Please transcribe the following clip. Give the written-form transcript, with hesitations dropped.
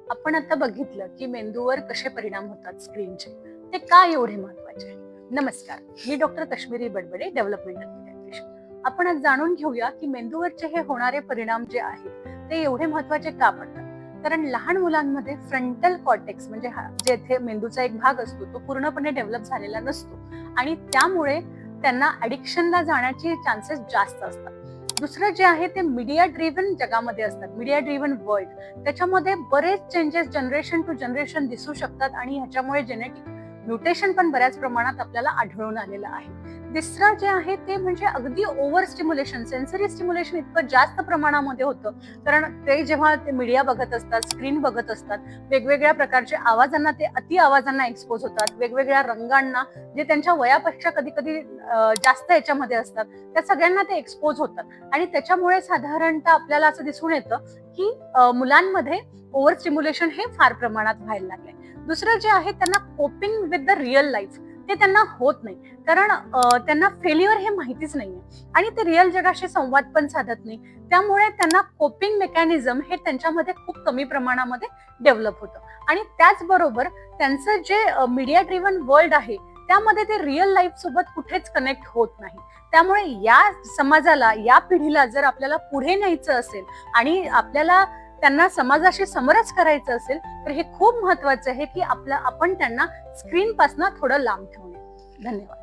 आपण आता बघितलं की मेंदूवर कसे परिणाम होतात स्क्रीनचे, ते का एवढे महत्वाचे. नमस्कार, मी डॉक्टर कश्मीरी बडबडे, डेव्हलपमेंटल पिडियाट्रिशियन. आपण आज जाणून घेऊया की मेंदूवरचे हे होणारे परिणाम जे आहेत ते एवढे महत्वाचे का पडतात. कारण लहान मुलांमध्ये फ्रंटल कॉर्टेक्स म्हणजे जेथे मेंदूचा एक भाग असतो तो पूर्णपणे डेव्हलप झालेला नसतो आणि त्यामुळे त्यांना ऍडिक्शनला जाण्याचे चान्सेस जास्त असतात. दुसरं जे आहे ते मीडिया ड्रिव्हन जगामध्ये असतात, मीडिया ड्रिव्हन वर्ल्ड. त्याच्यामध्ये बरेच चेंजेस जनरेशन टू जनरेशन दिसू शकतात आणि ह्याच्यामुळे जेनेटिक म्युटेशन पण बऱ्याच प्रमाणात आपल्याला आढळून आलेलं आहे. तिसरं जे आहे ते म्हणजे अगदी ओव्हर स्टिम्युलेशन, सेन्सरी स्टिम्युलेशन इतकं जास्त प्रमाणामध्ये होतं. कारण ते जेव्हा ते मीडिया बघत असतात, स्क्रीन बघत असतात, वेगवेगळ्या प्रकारच्या आवाजांना ते अति आवाजांना एक्सपोज होतात, वेगवेगळ्या रंगांना जे त्यांच्या वयापेक्षा कधी कधी जास्त याच्यामध्ये असतात, त्या सगळ्यांना ते एक्सपोज होतात आणि त्याच्यामुळे साधारणतः आपल्याला असं दिसून येतं की मुलांमध्ये ओव्हर स्टिम्युलेशन हे फार प्रमाणात व्हायला लागले. दुसरं जे आहे त्यांना coping with the real life ते त्यांना होत नाही, कारण त्यांना फेल्युअर हे माहितीच नाहीये आणि ते रिअल जगाशी संवाद पण साधत नाही. त्यामुळे त्यांना कोपिंग मेकॅनिझम हे त्यांच्यामध्ये खूप कमी प्रमाणामध्ये डेव्हलप होतं आणि त्याचबरोबर त्यांचं जे मीडिया ड्रिव्हन वर्ल्ड आहे त्यामध्ये ते रिअल लाईफ सोबत कुठेच कनेक्ट होत नाही. त्यामुळे या समाजाला, या पिढीला जर आपल्याला पुढे न्यायचं असेल आणि आपल्याला त्यांना समाजाशी समरस करायचं असेल तर हे खूप महत्वाचं आहे की आपण त्यांना स्क्रीन पासून थोडं लांब ठेवणे. धन्यवाद.